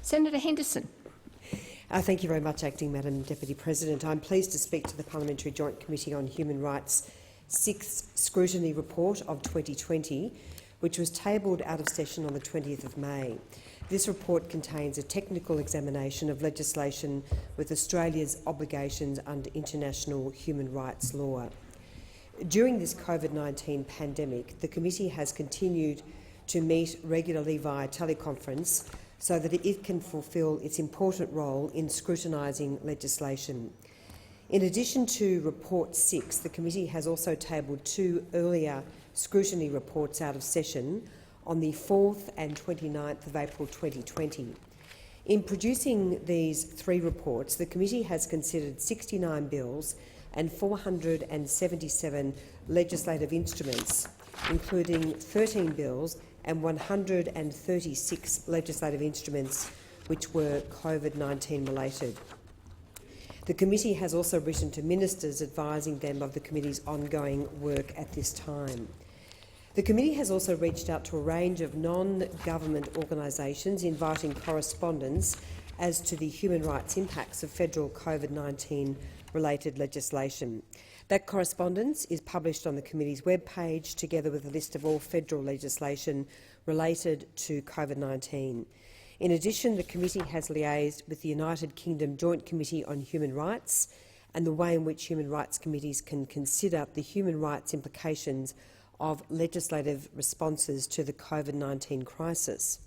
Senator Henderson. Thank you very much, Acting Madam Deputy President. I'm pleased to speak to the Parliamentary Joint Committee on Human Rights' 6th Scrutiny Report of 2020, which was tabled out of session on the 20th of May. This report contains a technical examination of legislation with Australia's obligations under international human rights law. During this COVID-19 pandemic, the committee has continued to meet regularly via teleconference so that it can fulfil its important role in scrutinising legislation. In addition to Report 6, the committee has also tabled 2 earlier scrutiny reports out of session on the 4th and 29th of April 2020. In producing these 3 reports, the committee has considered 69 bills and 477 legislative instruments, including 13 bills and 136 legislative instruments which were COVID-19 related. The committee has also written to ministers advising them of the committee's ongoing work at this time. The committee has also reached out to a range of non-government organisations inviting correspondence as to the human rights impacts of federal COVID-19 related legislation. That correspondence is published on the committee's webpage, together with a list of all federal legislation related to COVID-19. In addition, the committee has liaised with the United Kingdom Joint Committee on Human Rights and the way in which human rights committees can consider the human rights implications of legislative responses to the COVID-19 crisis.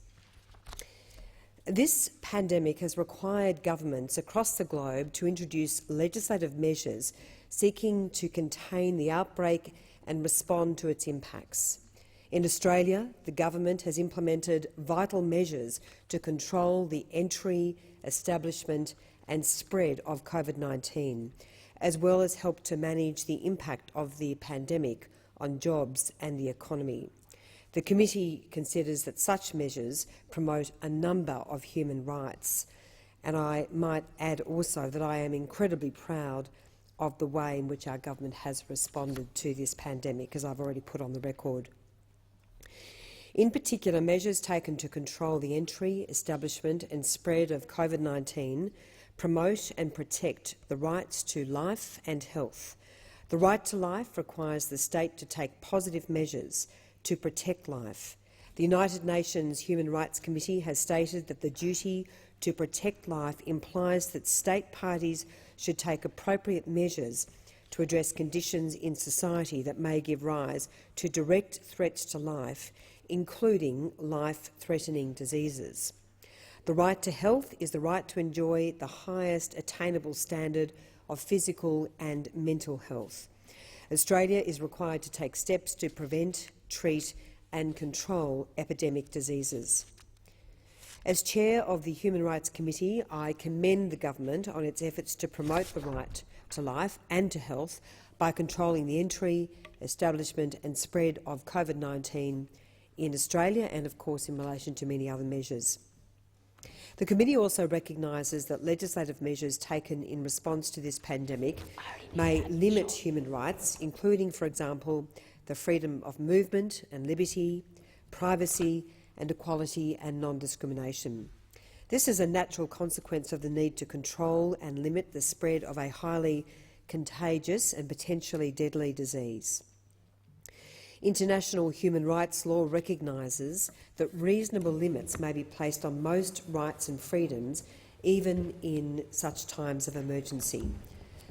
This pandemic has required governments across the globe to introduce legislative measures seeking to contain the outbreak and respond to its impacts. In Australia, the government has implemented vital measures to control the entry, establishment and spread of COVID-19, as well as help to manage the impact of the pandemic on jobs and the economy. The committee considers that such measures promote a number of human rights, and I might add also that I am incredibly proud of the way in which our government has responded to this pandemic, as I've already put on the record. In particular, measures taken to control the entry, establishment and spread of COVID-19 promote and protect the rights to life and health. The right to life requires the state to take positive measures to protect life. The United Nations Human Rights Committee has stated that the duty to protect life implies that state parties should take appropriate measures to address conditions in society that may give rise to direct threats to life, including life-threatening diseases. The right to health is the right to enjoy the highest attainable standard of physical and mental health. Australia is required to take steps to prevent, treat and control epidemic diseases. As Chair of the Human Rights Committee, I commend the government on its efforts to promote the right to life and to health by controlling the entry, establishment and spread of COVID-19 in Australia and, of course, in relation to many other measures. The committee also recognises that legislative measures taken in response to this pandemic may limit human rights, including, for example, the freedom of movement and liberty, privacy and equality and non-discrimination. This is a natural consequence of the need to control and limit the spread of a highly contagious and potentially deadly disease. International human rights law recognises that reasonable limits may be placed on most rights and freedoms, even in such times of emergency.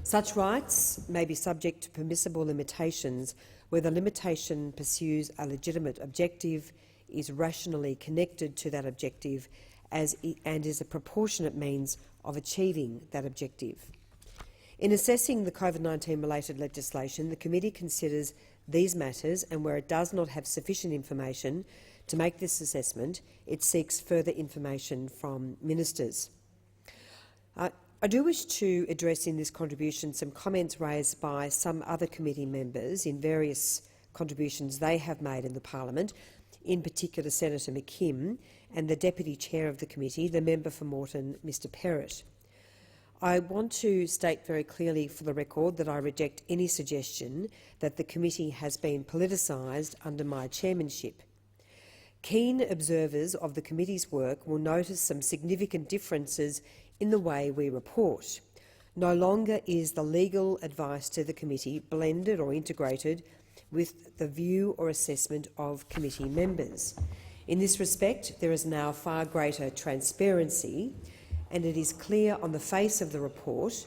Such rights may be subject to permissible limitations where the limitation pursues a legitimate objective, is rationally connected to that objective, and is a proportionate means of achieving that objective. In assessing the COVID-19 related legislation, the committee considers these matters, and where it does not have sufficient information to make this assessment, it seeks further information from ministers. I do wish to address in this contribution some comments raised by some other committee members in various contributions they have made in the parliament, in particular Senator McKim and the Deputy Chair of the committee, the member for Moreton, Mr Perrott. I want to state very clearly for the record that I reject any suggestion that the committee has been politicised under my chairmanship. Keen observers of the committee's work will notice some significant differences in the way we report. No longer is the legal advice to the committee blended or integrated with the view or assessment of committee members. In this respect, there is now far greater transparency, and it is clear on the face of the report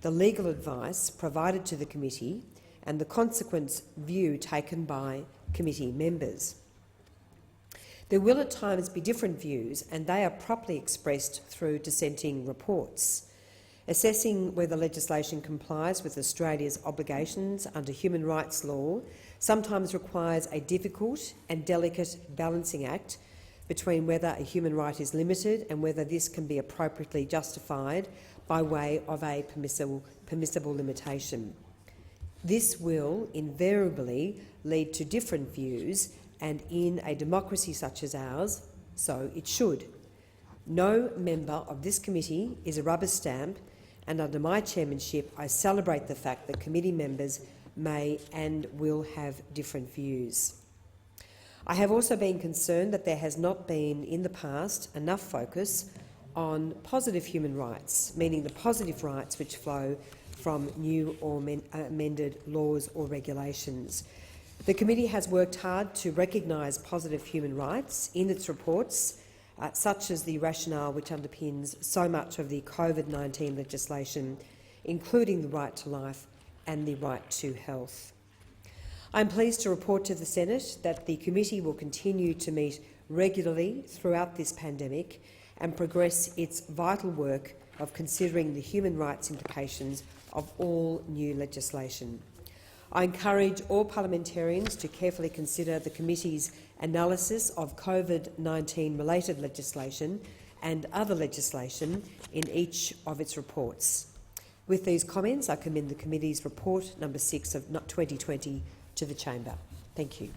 the legal advice provided to the committee and the consequent view taken by committee members. There will at times be different views, and they are properly expressed through dissenting reports. Assessing whether legislation complies with Australia's obligations under human rights law sometimes requires a difficult and delicate balancing act between whether a human right is limited and whether this can be appropriately justified by way of a permissible limitation. This will invariably lead to different views, and in a democracy such as ours, so it should. No member of this committee is a rubber stamp, and under my chairmanship I celebrate the fact that committee members may and will have different views. I have also been concerned that there has not been in the past enough focus on positive human rights, meaning the positive rights which flow from new or amended laws or regulations. The committee has worked hard to recognise positive human rights in its reports, such as the rationale which underpins so much of the COVID-19 legislation, including the right to life and the right to health. I am pleased to report to the Senate that the committee will continue to meet regularly throughout this pandemic and progress its vital work of considering the human rights implications of all new legislation. I encourage all parliamentarians to carefully consider the committee's analysis of COVID-19 related legislation and other legislation in each of its reports. With these comments, I commend the committee's report number 6 of 2020 to the chamber. Thank you.